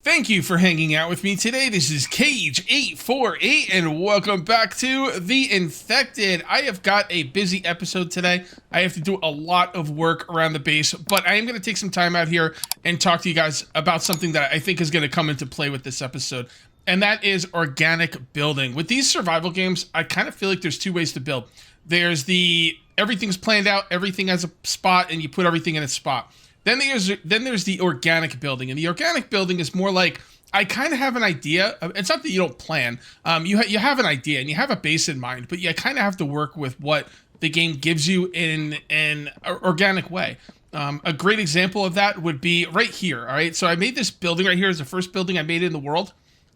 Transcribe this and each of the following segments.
Thank you for hanging out with me today. This is Cage848 and welcome back to The Infected. I have got a busy episode today. I have to do a lot of work around the base, but I am going to take some time out here and talk to you guys about something that I think is going to come into play with this episode, and that is organic building. With these survival games, I kind of feel like there's two ways to build. There's the everything's planned out, everything has a spot, and you put everything in its spot. Then there's the organic building, and the organic building is more like, I kind of have an idea. It's not that you don't plan. You have an idea, and you have a base in mind, but you kind of have to work with what the game gives you in an organic way. A great example of that would be right here, all right? So I made this building right here as the first building I made in the world,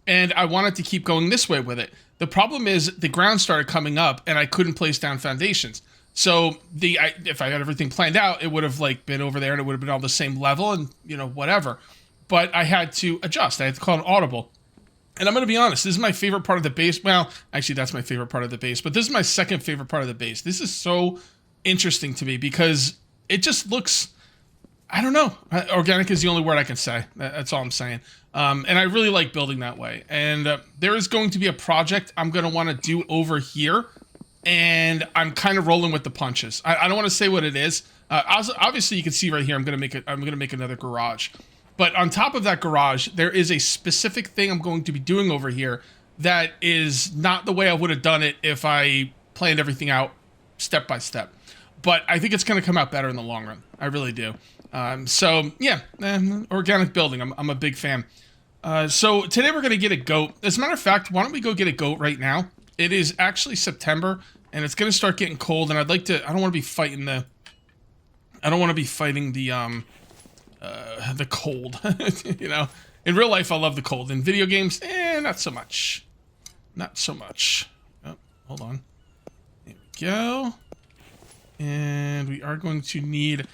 and I wanted to keep going this way with it. The problem is the ground started coming up, and I couldn't place down foundations. So if I had everything planned out, it would have been over there and it would have been all the same level and, whatever. But I had to adjust. I had to call an audible. And I'm going to be honest, this is my favorite part of the base. Well, actually, that's my favorite part of the base. But this is my second favorite part of the base. This is so interesting to me because it just looks, I don't know. Organic is the only word I can say. That's all I'm saying. And I really like building that way. And there is going to be a project I'm going to want to do over here. And I'm kind of rolling with the punches. I don't want to say what it is. Obviously, you can see right here. I'm gonna make another garage. But on top of that garage, there is a specific thing I'm going to be doing over here that is not the way I would have done it if I planned everything out step by step. But I think it's going to come out better in the long run. I really do. So yeah, organic building. I'm a big fan. So today we're gonna get a goat. As a matter of fact, why don't we go get a goat right now? It is actually September, and it's going to start getting cold, and I don't want to be fighting the cold, In real life, I love the cold. In video games, not so much. Not so much. Oh, hold on. There we go. And we are going to need...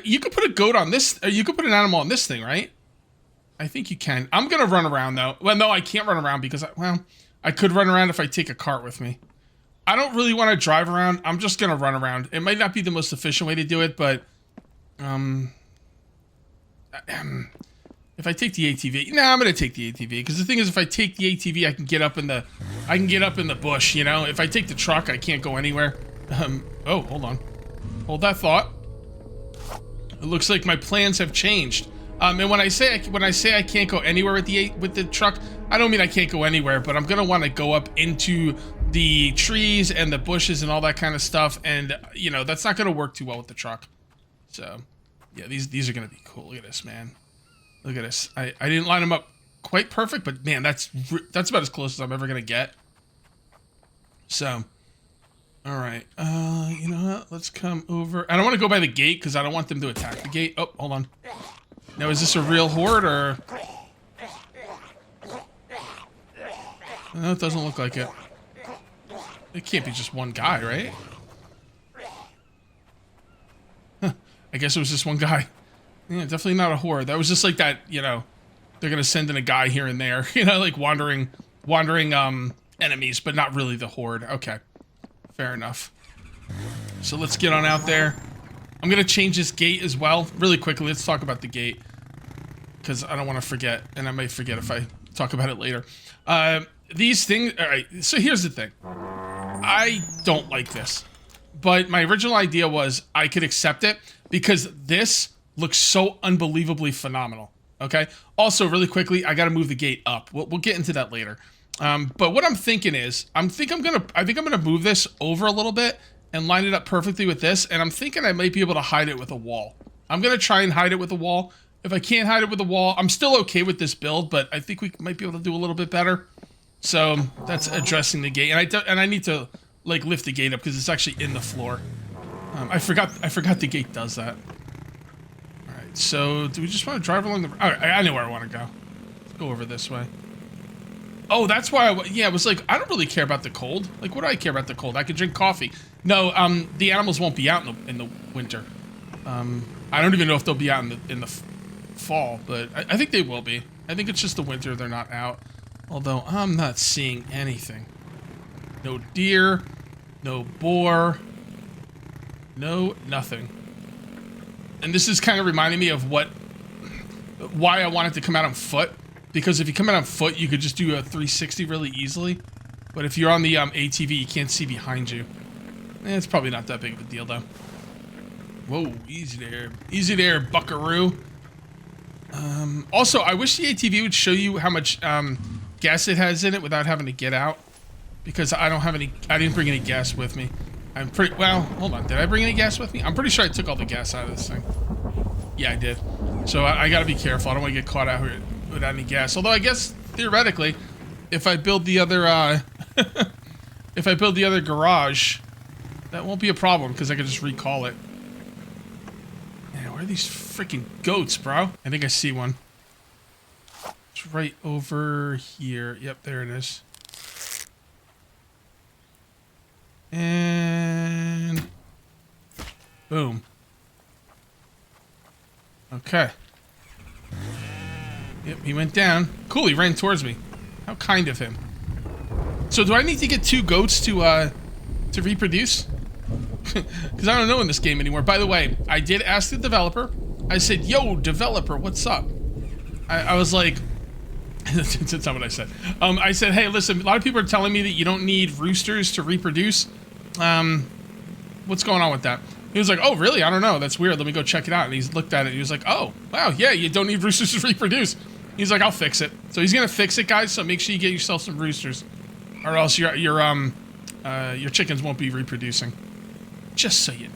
you could put a goat on this, or you could put an animal on this thing, right? I think you can. I'm going to run around, though. Well, no, I can't run around because, I could run around if I take a cart with me. I don't really want to drive around. I'm just going to run around. It might not be the most efficient way to do it, but if I take the ATV, I'm going to take the ATV because the thing is, if I take the ATV, I can get up in the bush, If I take the truck, I can't go anywhere. Oh, hold on. Hold that thought. It looks like my plans have changed. And when I say I can't go anywhere with the truck, I don't mean I can't go anywhere, but I'm gonna want to go up into the trees and the bushes and all that kind of stuff, and that's not gonna work too well with the truck. So, yeah, these are gonna be cool. Look at this, man. Look at this. I didn't line them up quite perfect, but man, that's about as close as I'm ever gonna get. So, all right. You know what? Let's come over. I don't want to go by the gate because I don't want them to attack the gate. Oh, hold on. Now, is this a real horde, or... No, it doesn't look like it. It can't be just one guy, right? Huh. I guess it was just one guy. Yeah, definitely not a horde. That was just like that, they're gonna send in a guy here and there, like wandering enemies, but not really the horde. Okay. Fair enough. So let's get on out there. I'm gonna change this gate as well. Really quickly, let's talk about the gate. Because I don't want to forget, and I might forget if I talk about it later. These things, alright, so here's the thing. I don't like this. But my original idea was I could accept it because this looks so unbelievably phenomenal. Okay? Also, really quickly, I gotta move the gate up. We'll get into that later. But what I'm thinking is, I think I'm gonna move this over a little bit and line it up perfectly with this, and I'm thinking I might be able to hide it with a wall. I'm gonna try and hide it with a wall. If I can't hide it with a wall, I'm still okay with this build, but I think we might be able to do a little bit better. So that's addressing the gate, and I need to lift the gate up because it's actually in the floor. I forgot the gate does that. All right, so do we just want to drive along the? All right, I know where I want to go. Let's go over this way. Oh, that's why I was like, I don't really care about the cold. Like, what do I care about the cold? I could drink coffee. No, the animals won't be out in the winter. I don't even know if they'll be out in the fall, but I think they will be. I think it's just the winter they're not out. Although I'm not seeing anything. No deer, no boar, no nothing. And this is kind of reminding me of why I wanted to come out on foot. Because if you come in on foot, you could just do a 360 really easily. But if you're on the ATV, you can't see behind you. It's probably not that big of a deal, though. Whoa, easy there. Easy there, buckaroo. Also, I wish the ATV would show you how much gas it has in it without having to get out. Because I don't have any... I didn't bring any gas with me. I'm pretty... Well, hold on. Did I bring any gas with me? I'm pretty sure I took all the gas out of this thing. Yeah, I did. So I gotta be careful. I don't want to get caught out here without any gas. Although I guess, theoretically, if I build the other... if I build the other garage, that won't be a problem because I can just recall it. Man, where are these freaking goats, bro? I think I see one. It's right over here. Yep, there it is. And... boom. Okay. Yep, he went down. Cool, he ran towards me. How kind of him. So do I need to get 2 goats to reproduce? Because I don't know in this game anymore. By the way, I did ask the developer. I said, yo, developer, what's up? I was like... That's not what I said. I said, hey, listen, a lot of people are telling me that you don't need roosters to reproduce. What's going on with that? He was like, oh, really? I don't know. That's weird. Let me go check it out. And he's looked at it. And he was like, oh, wow, yeah, you don't need roosters to reproduce. He's like, I'll fix it. So he's going to fix it, guys. So make sure you get yourself some roosters. Or else your chickens won't be reproducing. Just so you know.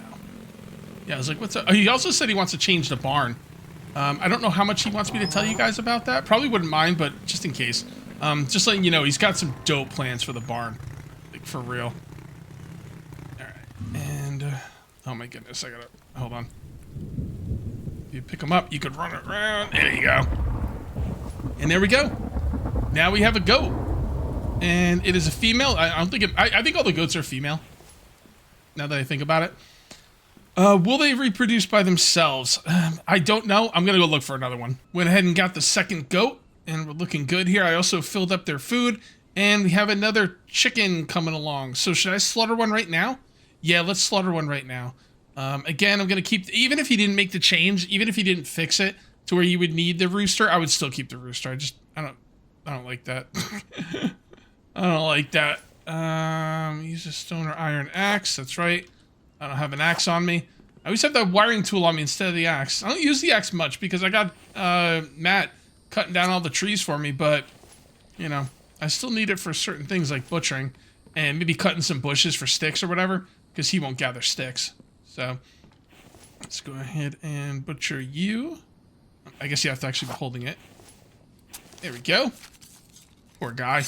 Yeah, I was like, what's up? Oh, he also said he wants to change the barn. I don't know how much he wants me to tell you guys about that. Probably wouldn't mind, but just in case. Just letting you know, he's got some dope plans for the barn. Like, for real. Alright. And, oh my goodness, I gotta, hold on. If you pick them up, you could run it around. There you go. And there we go. Now we have a goat. And it is a female. I don't think it, I think all the goats are female. Now that I think about it. Will they reproduce by themselves? I don't know. I'm gonna go look for another one. Went ahead and got the second goat, and we're looking good here. I also filled up their food, and we have another chicken coming along. So should I slaughter one right now? Yeah, let's slaughter one right now. Again, I'm gonna keep, even if he didn't make the change, even if he didn't fix it to where you would need the rooster, I would still keep the rooster. I don't like that. I don't like that. Use a stone or iron axe. That's right. I don't have an axe on me. I always have that wiring tool on me instead of the axe. I don't use the axe much because I got Matt cutting down all the trees for me, but, you know, I still need it for certain things like butchering and maybe cutting some bushes for sticks or whatever because he won't gather sticks. So, let's go ahead and butcher you. I guess you have to actually be holding it. There we go. Poor guy.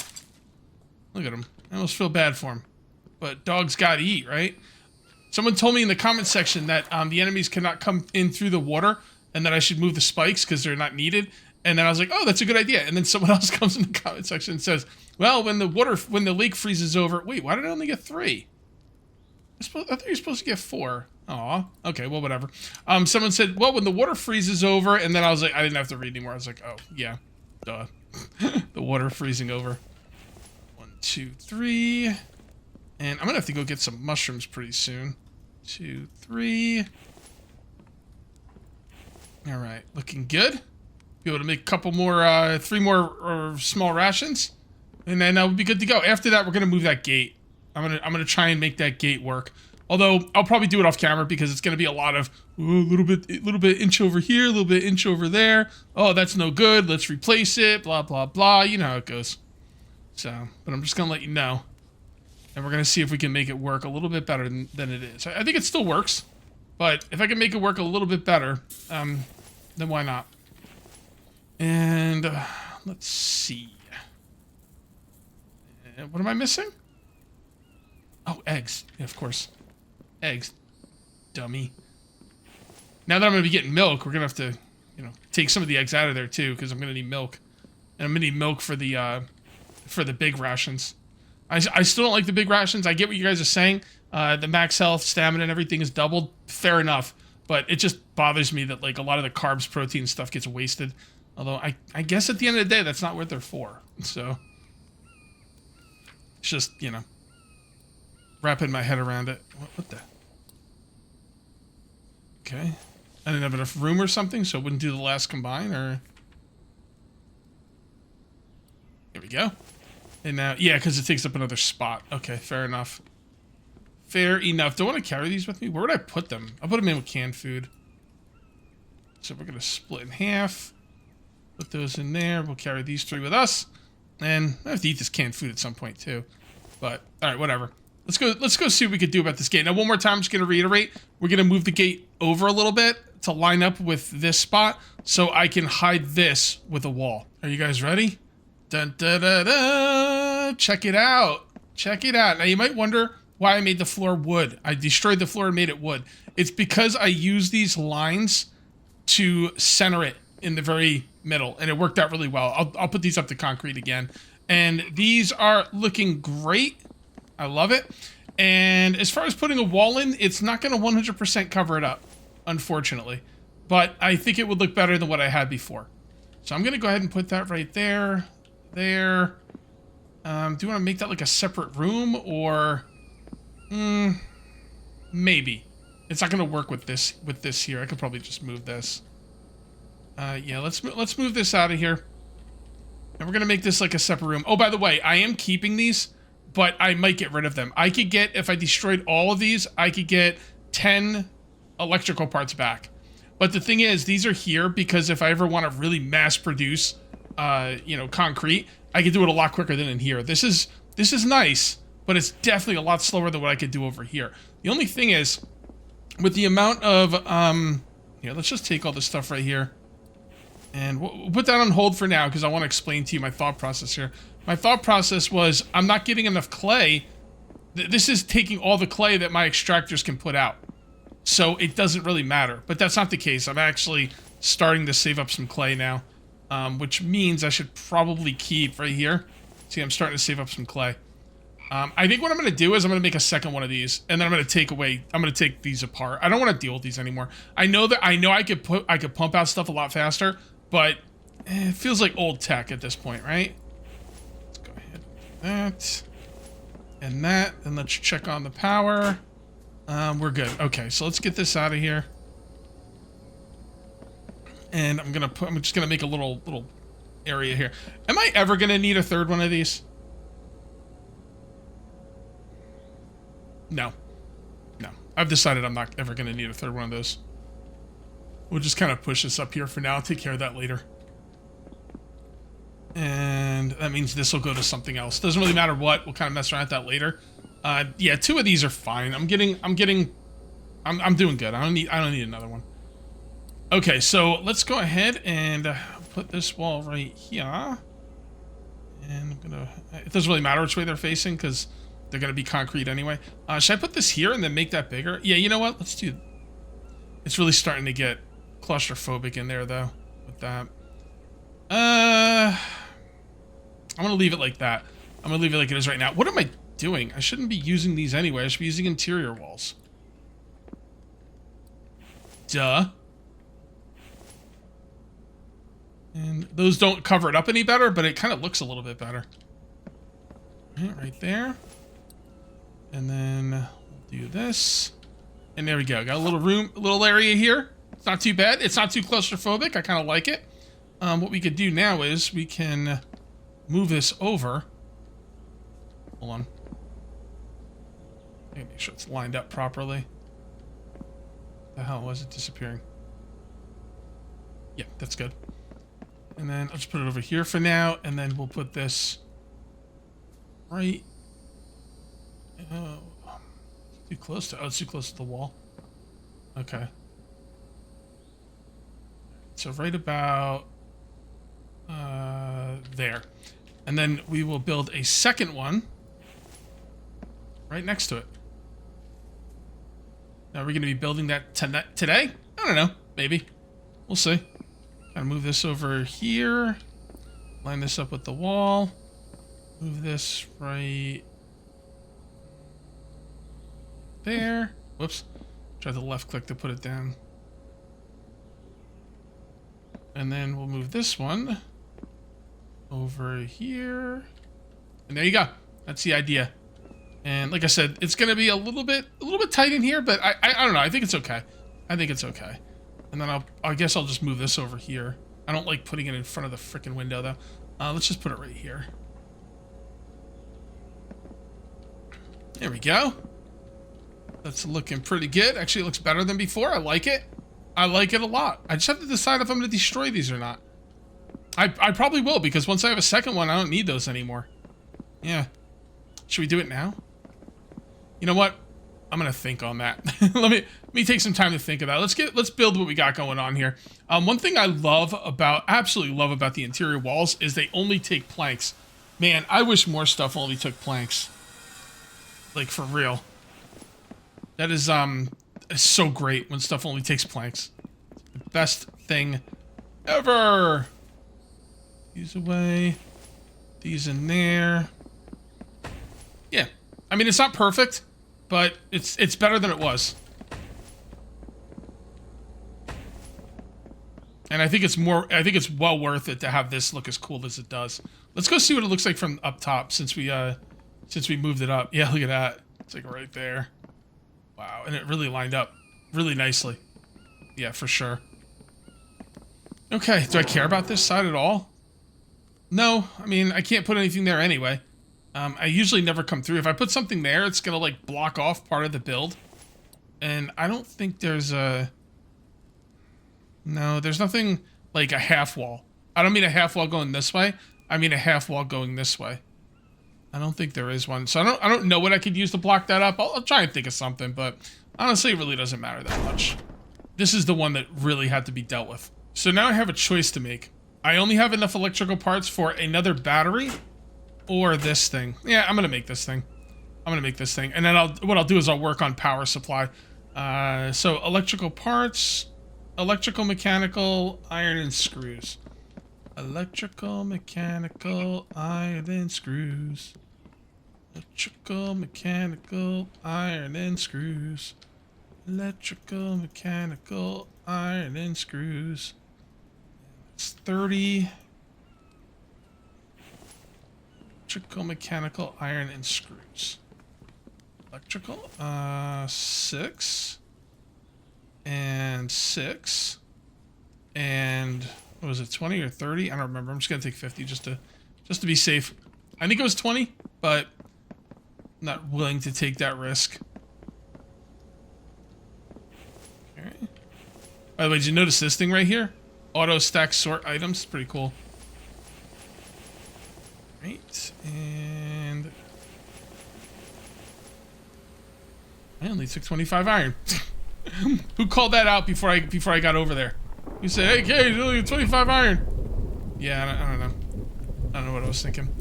Look at him. I almost feel bad for him. But dogs gotta eat, right? Someone told me in the comment section that the enemies cannot come in through the water and that I should move the spikes because they're not needed. And then I was like, oh, that's a good idea. And then someone else comes in the comment section and says, well, when the lake freezes over... Wait, why did I only get 3? I thought you were supposed to get 4. Aw, okay, well, whatever. Someone said, well, when the water freezes over, and then I was like, I didn't have to read anymore. I was like, oh, yeah, duh. The water freezing over. 1, 2, 3... And I'm gonna have to go get some mushrooms pretty soon. 2, 3. All right, looking good. Be able to make a couple more, 3 more small rations, and then we'll be good to go. After that, we're gonna move that gate. I'm gonna try and make that gate work. Although I'll probably do it off camera because it's gonna be a lot of a little bit inch over here, a little bit inch over there. Oh, that's no good. Let's replace it. Blah blah blah. You know how it goes. So, but I'm just gonna let you know. And we're going to see if we can make it work a little bit better than it is. I think it still works. But if I can make it work a little bit better, then why not? And let's see. What am I missing? Oh, eggs. Yeah, of course. Eggs. Dummy. Now that I'm going to be getting milk, we're going to have to, you know, take some of the eggs out of there too, because I'm going to need milk. And I'm going to need milk for the big rations. I still don't like the big rations. I get what you guys are saying. The max health, stamina, and everything is doubled. Fair enough. But it just bothers me that, like, a lot of the carbs, protein stuff gets wasted. Although, I guess at the end of the day, that's not what they're for. So, it's just, you know, wrapping my head around it. What the? Okay. I didn't have enough room or something, so it wouldn't do the last combine, or... we go. And now, yeah, because it takes up another spot. Okay, fair enough. Fair enough. Do I want to carry these with me? Where would I put them? I'll put them in with canned food. So we're going to split in half. Put those in there. We'll carry these 3 with us. And I have to eat this canned food at some point, too. But, alright, whatever. Let's go see what we could do about this gate. Now, one more time, I'm just going to reiterate. We're going to move the gate over a little bit to line up with this spot so I can hide this with a wall. Are you guys ready? Dun, da, da, da. Check it out. Check it out. Now, you might wonder why I made the floor wood. I destroyed the floor and made it wood. It's because I used these lines to center it in the very middle, and it worked out really well. I'll put these up to concrete again. And these are looking great. I love it. And as far as putting a wall in, it's not going to 100% cover it up, unfortunately. But I think it would look better than what I had before. So I'm going to go ahead and put that right there. There. Do you want to make that like a separate room, or maybe it's not going to work with this here. I could probably just move this. Yeah, let's move this out of here, and we're going to make this like a separate room. Oh, by the way, I am keeping these, but I might get rid of them. I could get, if I destroyed all of these, I could get 10 electrical parts back. But the thing is, these are here because if I ever want to really mass produce concrete, I could do it a lot quicker than in here. This is nice, but it's definitely a lot slower than what I could do over here. The only thing is, with the amount of, here, let's just take all this stuff right here. And we'll put that on hold for now because I want to explain to you my thought process here. My thought process was, I'm not getting enough clay. This is taking all the clay that my extractors can put out. So it doesn't really matter. But that's not the case. I'm actually starting to save up some clay now. Which means I should probably keep right here. See, I'm starting to save up some clay. I think what I'm going to do is I'm going to make a second one of these, and then I'm going to take these apart. I don't want to deal with these anymore. I know I could pump out stuff a lot faster, but it feels like old tech at this point, right? Let's go ahead and do that, and let's check on the power. We're good. Okay, so let's get this out of here. And I'm just gonna make a little area here. Am I ever gonna need a third one of these? No. I've decided I'm not ever gonna need a third one of those. We'll just kind of push this up here for now. I'll take care of that later. And that means this will go to something else. Doesn't really matter what. We'll kind of mess around with that later. Yeah, 2 of these are fine. I'm doing good. I don't need another one. Okay, so let's go ahead and put this wall right here. And it doesn't really matter which way they're facing because they're going to be concrete anyway. Should I put this here and then make that bigger? Yeah, you know what? Let's do... It's really starting to get claustrophobic in there, though, with that. I'm going to leave it like that. I'm going to leave it like it is right now. What am I doing? I shouldn't be using these anyway. I should be using interior walls. Duh. And those don't cover it up any better, but it kind of looks a little bit better. Right there. And then we'll do this. And there we go. Got a little room, a little area here. It's not too bad. It's not too claustrophobic. I kind of like it. What we could do now is we can move this over. Hold on. Make sure it's lined up properly. The hell was it disappearing? Yeah, that's good. And then I'll just put it over here for now, and then we'll put this right. Too close to. Oh, it's too close to the wall. Okay. So right about there, and then we will build a second one right next to it. Now we're going to be building that today. I don't know. Maybe. We'll see. Gotta move this over here. Line this up with the wall. Move this right there. Whoops. Try the left click to put it down. And then we'll move this one over here. And there you go. That's the idea. And like I said, it's gonna be a little bit tight in here, but I don't know. I think it's okay. I think it's okay. And then I guess I'll just move this over here. I don't like putting it in front of the frickin' window though. Let's just put it right here. There we go. That's looking pretty good. Actually, it looks better than before. I like it. I like it a lot. I just have to decide if I'm going to destroy these or not. I probably will, because once I have a second one, I don't need those anymore. Yeah. Should we do it now? You know what? I'm going to think on that. let me take some time to think of that. Let's build what we got going on here. One thing I absolutely love about the interior walls is they only take planks. Man, I wish more stuff only took planks. Like, for real. That is, it's so great when stuff only takes planks. It's the best thing ever. These away. These in there. Yeah. I mean, it's not perfect, but it's better than it was. And I think it's well worth it to have this look as cool as it does. Let's go see what it looks like from up top since we moved it up. Yeah, look at that. It's like right there. Wow, and it really lined up really nicely. Yeah, for sure. Okay, do I care about this side at all? No, I mean, I can't put anything there anyway. I usually never come through. If I put something there, it's gonna like block off part of the build. And I don't think there's a... No, there's nothing like a half wall. I don't mean a half wall going this way. I mean a half wall going this way. I don't think there is one. So I don't know what I could use to block that up. I'll try and think of something, but honestly, it really doesn't matter that much. This is the one that really had to be dealt with. So now I have a choice to make. I only have enough electrical parts for another battery or this thing. Yeah, I'm gonna make this thing. And then what I'll do is I'll work on power supply. So electrical parts, electrical, mechanical, iron and screws. Electrical, mechanical, iron and screws. Electrical, mechanical, iron and screws. Electrical, mechanical, iron and screws. It's 30. Electrical, mechanical, iron and screws. Electrical, 6. And 6. And... what was it, 20 or 30? I don't remember. I'm just gonna take 50 just to be safe. I think it was 20, but I'm not willing to take that risk. Okay. By the way, did you notice this thing right here? Auto stack sort items. Pretty cool. Right, and I only took 25 iron. Who called that out before I got over there? You said, hey, Cage, only 25 iron. Yeah, I don't know. I don't know what I was thinking.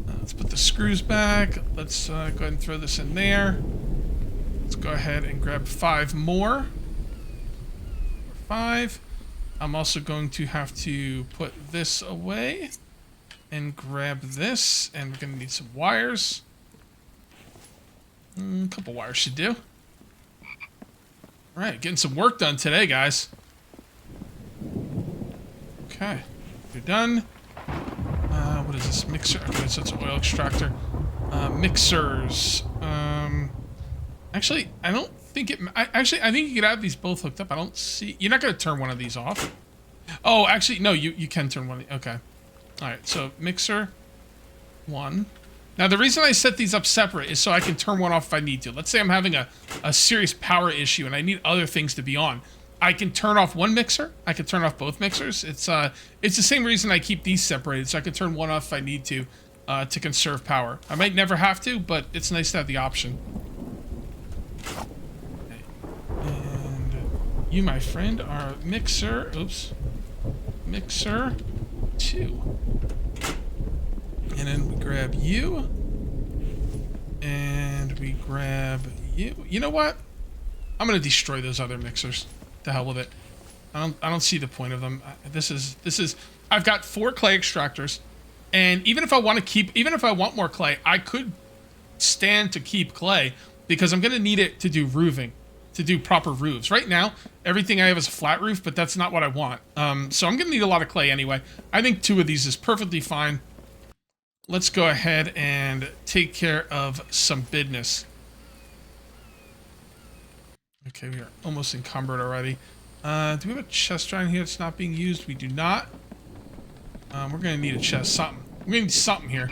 Let's put the screws back. Let's go ahead and throw this in there. Let's go ahead and grab 5 more. 5. I'm also going to have to put this away and grab this. And we're going to need some wires. A couple wires should do. All right, getting some work done today, guys. Okay, you're done. What is this? Mixer. Okay, so it's an oil extractor. Mixers. Actually, I don't think it... I think you could have these both hooked up. I don't see... You're not going to turn one of these off. Oh, actually, no, you can turn one of these. Okay. All right, so mixer 1. Now, the reason I set these up separate is so I can turn one off if I need to. Let's say I'm having a serious power issue and I need other things to be on. I can turn off one mixer. I can turn off both mixers. It's the same reason I keep these separated, so I can turn one off if I need to conserve power. I might never have to, but it's nice to have the option. Okay. And you, my friend, are mixer. Oops. Mixer 2. And then we grab you. And we grab you. You know what? I'm gonna destroy those other mixers. The hell with it. I don't see the point of them. This is I've got 4 clay extractors, and even if I want more clay, I could stand to keep clay because I'm gonna need it to do roofing, to do proper roofs. Right now, everything I have is a flat roof, but that's not what I want. So I'm gonna need a lot of clay anyway. I think 2 of these is perfectly fine. Let's go ahead and take care of some business. Okay, we are almost encumbered already. Do we have a chest around here that's not being used? We do not. We're going to need a chest. Something. We're going to need something here.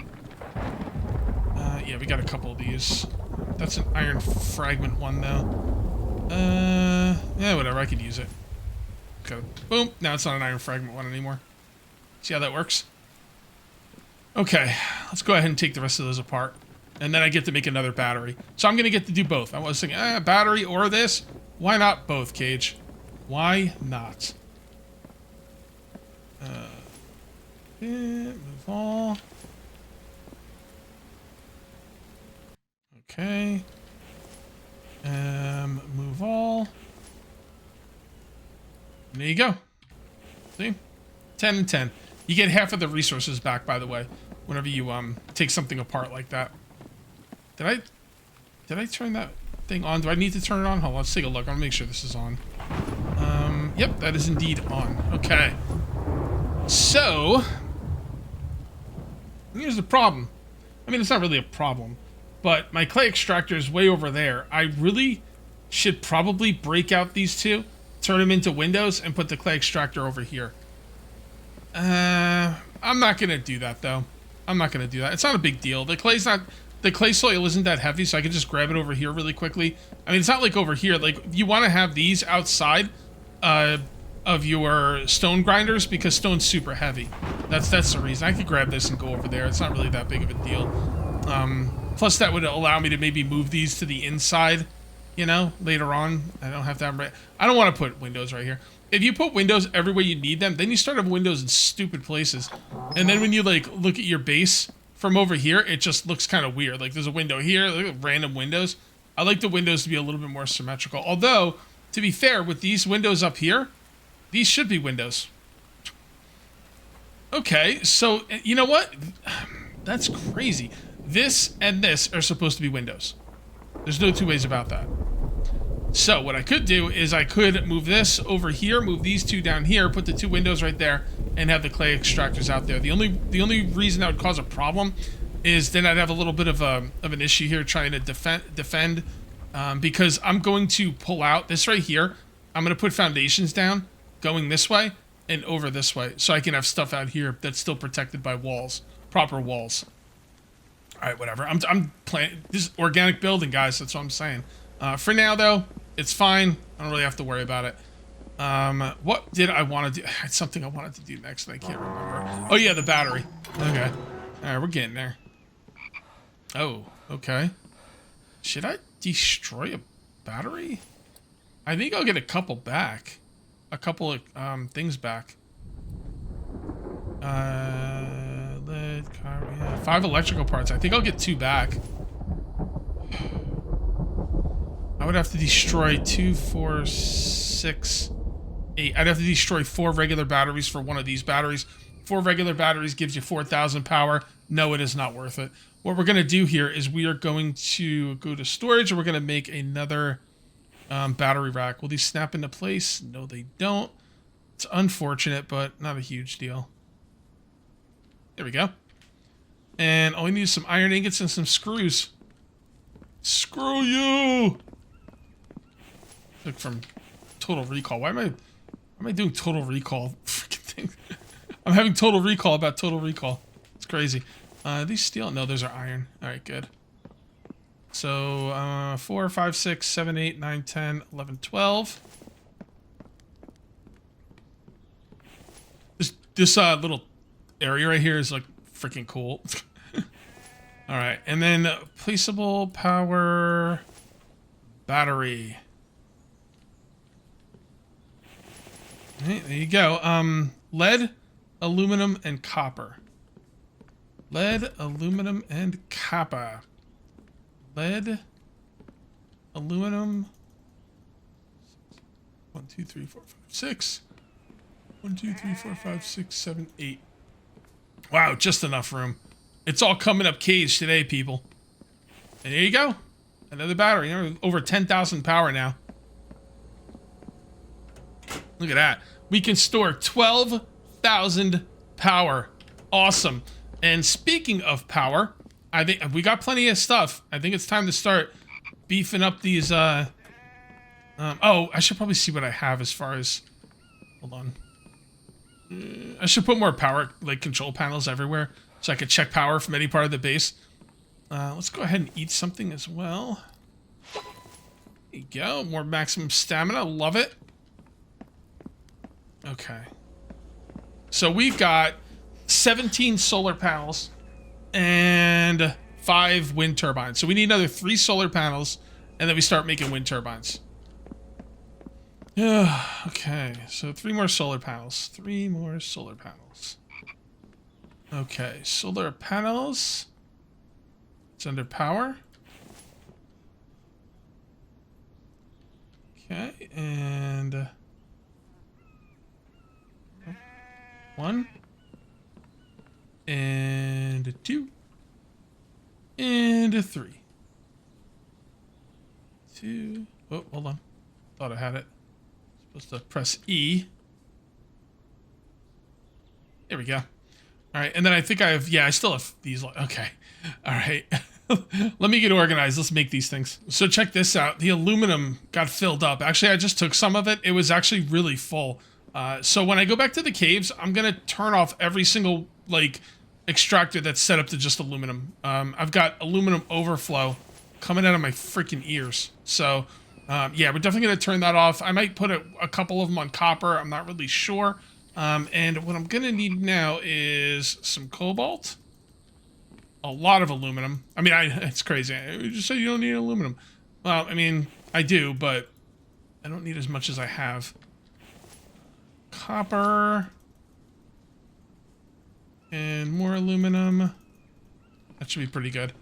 Yeah, we got a couple of these. That's an iron fragment one, though. Yeah, whatever. I could use it. Okay. Boom. Now it's not an iron fragment one anymore. See how that works? Okay. Let's go ahead and take the rest of those apart. And then I get to make another battery. So I'm going to get to do both. I was thinking, battery or this. Why not both, Cage? Why not? Move all. Okay. Move all. There you go. See? 10 and 10. You get half of the resources back, by the way, whenever you take something apart like that. Did I turn that thing on? Do I need to turn it on? Hold on, let's take a look. I'll make sure this is on. Yep, that is indeed on. Okay. So, here's the problem. I mean, it's not really a problem, but my clay extractor is way over there. I really should probably break out these two, turn them into windows, and put the clay extractor over here. I'm not going to do that, though. I'm not going to do that. It's not a big deal. The clay soil isn't that heavy, so I can just grab it over here really quickly. I mean, it's not like over here. Like, you want to have these outside of your stone grinders because stone's super heavy. That's the reason. I could grab this and go over there. It's not really that big of a deal. Plus, that would allow me to maybe move these to the inside, you know, later on. I don't have to have... I don't want to put windows right here. If you put windows everywhere you need them, then you start having windows in stupid places. And then when you, like, look at your base from over here, it just looks kind of weird. Like, there's a window here, look at random windows. I like the windows to be a little bit more symmetrical. Although, to be fair, with these windows up here, these should be windows. Okay, so, you know what? That's crazy. This and this are supposed to be windows. There's no two ways about that. So, what I could do is I could move this over here, move these two down here, put the two windows right there, and have the clay extractors out there. The only reason that would cause a problem is then I'd have a little bit of an issue here trying to defend because I'm going to pull out this right here. I'm going to put foundations down going this way and over this way so I can have stuff out here that's still protected by walls, proper walls. All right, whatever. I'm playing this is organic building, guys. That's what I'm saying. For now, though, it's fine. I don't really have to worry about it. What did I want to do? It's something I wanted to do next and I can't remember. Oh, yeah, the battery. Okay. All right, we're getting there. Oh, okay. Should I destroy a battery? I think I'll get a couple back. A couple of things back. Lead, copper, yeah. 5 electrical parts. I think I'll get 2 back. I would have to destroy 2, 4, 6, 8. I'd have to destroy 4 regular batteries for one of these batteries. 4 regular batteries gives you 4,000 power. No, it is not worth it. What we're going to do here is we are going to go to storage and we're going to make another battery rack. Will these snap into place? No, they don't. It's unfortunate, but not a huge deal. There we go. And all we need is some iron ingots and some screws. Screw you! Look, from Total Recall. Why am I doing Total Recall? Freaking thing. I'm having Total Recall about Total Recall. It's crazy. These steel? No, those are iron. Alright, good. So, 4, 5, 6, 7, 8, 9, 10, 11, 12. This little area right here is like freaking cool. Alright, and then placeable power battery. Alright, there you go. Lead, aluminum, and copper. Lead, aluminum, and copper. Lead, aluminum. 1, 2, 3, 4, 5, 6. 1, 2, 3, 4, 5, 6, 7, 8. Wow, just enough room. It's all coming up cage today, people. And there you go. Another battery. You know, over 10,000 power now. Look at that. We can store 12,000 power. Awesome. And speaking of power, I think we got plenty of stuff. I think it's time to start beefing up these. Oh, I should probably see what I have as far as. Hold on. I should put more power, like control panels everywhere, so I could check power from any part of the base. Let's go ahead and eat something as well. There you go. More maximum stamina. Love it. Okay. So we've got 17 solar panels and 5 wind turbines. So we need another 3 solar panels, and then we start making wind turbines. Yeah. Okay. So 3 more solar panels. 3 more solar panels. Okay. Solar panels. It's under power. Okay, and 1 and 2 and 3. 2. Oh, hold on. Thought I had it. Supposed to press E. There we go. All right, and then I think I have. Yeah, I still have these. Okay. All right. Let me get organized. Let's make these things. So check this out. The aluminum got filled up. Actually, I just took some of it. It was actually really full. So when I go back to the caves, I'm going to turn off every single, like, extractor that's set up to just aluminum. I've got aluminum overflow coming out of my freaking ears. So, yeah, we're definitely going to turn that off. I might put a couple of them on copper. I'm not really sure. And what I'm going to need now is some cobalt. A lot of aluminum. I mean, it's crazy. You just say you don't need aluminum. Well, I mean, I do, but I don't need as much as I have. Copper. And more aluminum. That should be pretty good.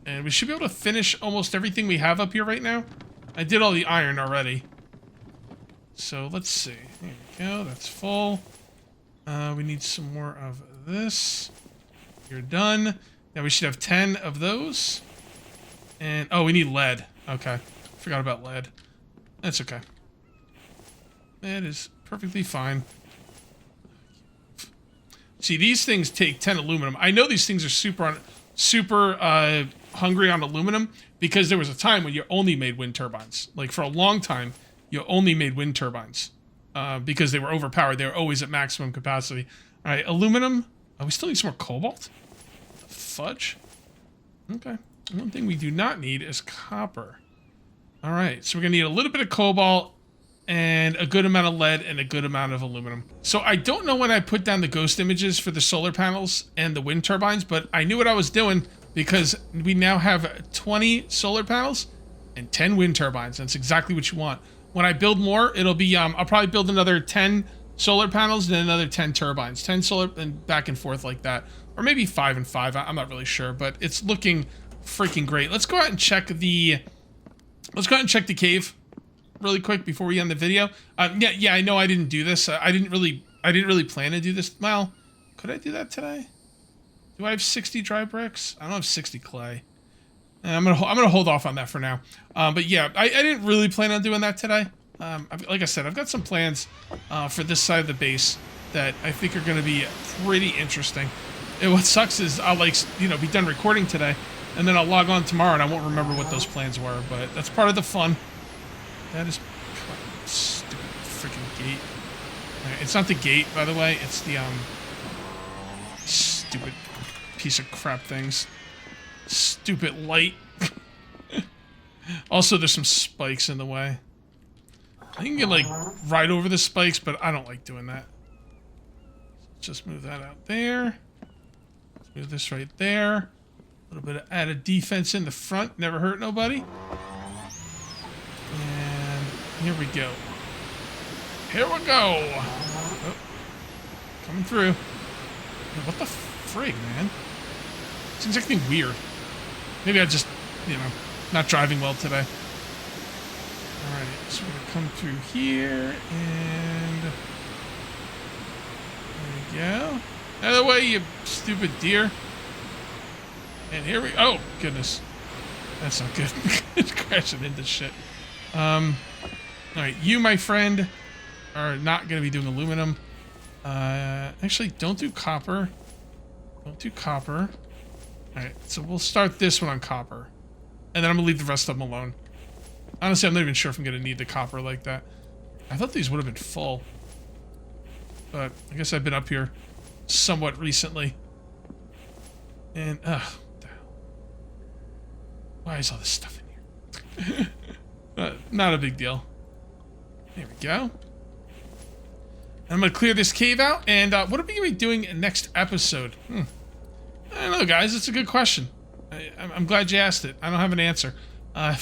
And we should be able to finish almost everything we have up here right now. I did all the iron already. So let's see. There we go. That's full. We need some more of this. You're done. Now we should have 10 of those. And, oh, we need lead. Okay. Forgot about lead. That's okay. That is perfectly fine. See, these things take 10 aluminum. I know these things are super hungry on aluminum because there was a time when you only made wind turbines. Like, for a long time, you only made wind turbines because they were overpowered. They were always at maximum capacity. All right, aluminum. Oh, we still need some more cobalt? Fudge. Okay. One thing we do not need is copper. All right. So we're going to need a little bit of cobalt and a good amount of lead and a good amount of aluminum. So I don't know when I put down the ghost images for the solar panels and the wind turbines, but I knew what I was doing because we now have 20 solar panels and 10 wind turbines. That's exactly what you want. When I build more, it'll be, I'll probably build another 10 solar panels and then another 10 turbines. 10 solar and back and forth like that. Or maybe 5 and 5. I'm not really sure, but it's looking freaking great. Let's go out and check the cave really quick before we end the video. Yeah, I know I didn't do this. I didn't really plan to do this. Well, could I do that today? Do I have 60 dry bricks? I don't have 60 clay. I'm gonna hold off on that for now. But yeah, I didn't really plan on doing that today. Like I said, I've got some plans for this side of the base that I think are going to be pretty interesting. And what sucks is I'll, like, you know, be done recording today, and then I'll log on tomorrow and I won't remember what those plans were. But that's part of the fun. That is stupid freaking gate. It's not the gate, by the way. It's the stupid piece of crap things. Stupid light. Also, there's some spikes in the way. I can get, like, right over the spikes, but I don't like doing that. Just move that out there. Let's move this right there. A little bit of added defense in the front. Never hurt nobody. And here we go. Here we go. Oh, coming through. What the frig, man? Seems acting weird. Maybe I just, you know, not driving well today. Alright, so we're going to come through here, and there we go. Out of the way, you stupid deer. And here we, oh, goodness. That's not good. It's crashing into shit. Alright, you, my friend, are not going to be doing aluminum. Actually, don't do copper. Don't do copper. Alright, so we'll start this one on copper. And then I'm going to leave the rest of them alone. Honestly, I'm not even sure if I'm going to need the copper like that. I thought these would have been full. But I guess I've been up here somewhat recently. And, Why is all this stuff in here? Not a big deal. There we go. I'm gonna clear this cave out, and what are we gonna be doing in next episode? I don't know, guys. It's a good question. I'm glad you asked it. I don't have an answer. I'm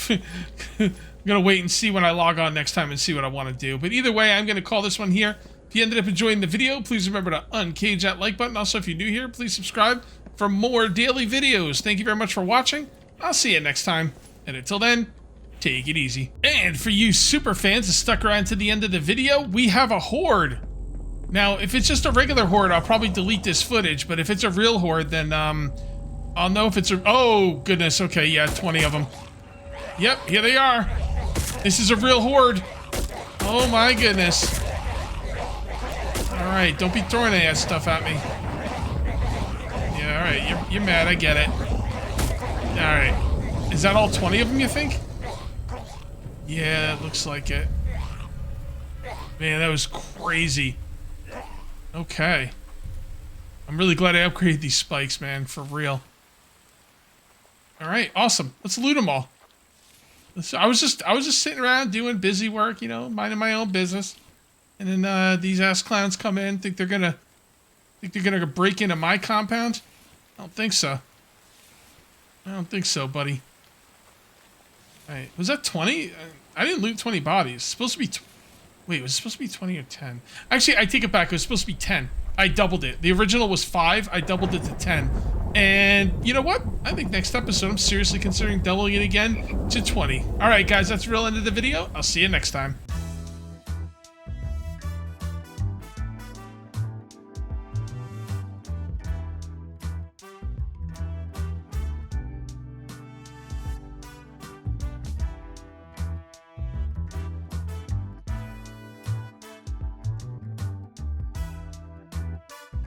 gonna wait and see when I log on next time and see what I want to do. But either way, I'm gonna call this one here. If you ended up enjoying the video, please remember to uncage that like button. Also, if you're new here, please subscribe for more daily videos. Thank you very much for watching. I'll see you next time. And until then, take it easy. And for you super fans that stuck around to the end of the video, we have a horde. Now, if it's just a regular horde, I'll probably delete this footage. But if it's a real horde, then I'll know if it's a... Oh, goodness. Okay, yeah, 20 of them. Yep, here they are. This is a real horde. Oh, my goodness. All right, don't be throwing any of that stuff at me. Yeah, all right, you're mad. I get it. All right. Is that all 20 of them, you think? Yeah, it looks like it. Man, that was crazy. Okay. I'm really glad I upgraded these spikes, man, for real. All right, awesome. Let's loot them all. I was just sitting around doing busy work, you know, minding my own business. And then these ass clowns come in, think they're gonna break into my compound? I don't think so. I don't think so, buddy. All right, was that 20? I didn't loot 20 bodies. It's supposed to be... Wait, was it supposed to be 20 or 10? Actually, I take it back. It was supposed to be 10. I doubled it. The original was 5. I doubled it to 10. And you know what? I think next episode, I'm seriously considering doubling it again to 20. All right, guys, that's the real end of the video. I'll see you next time.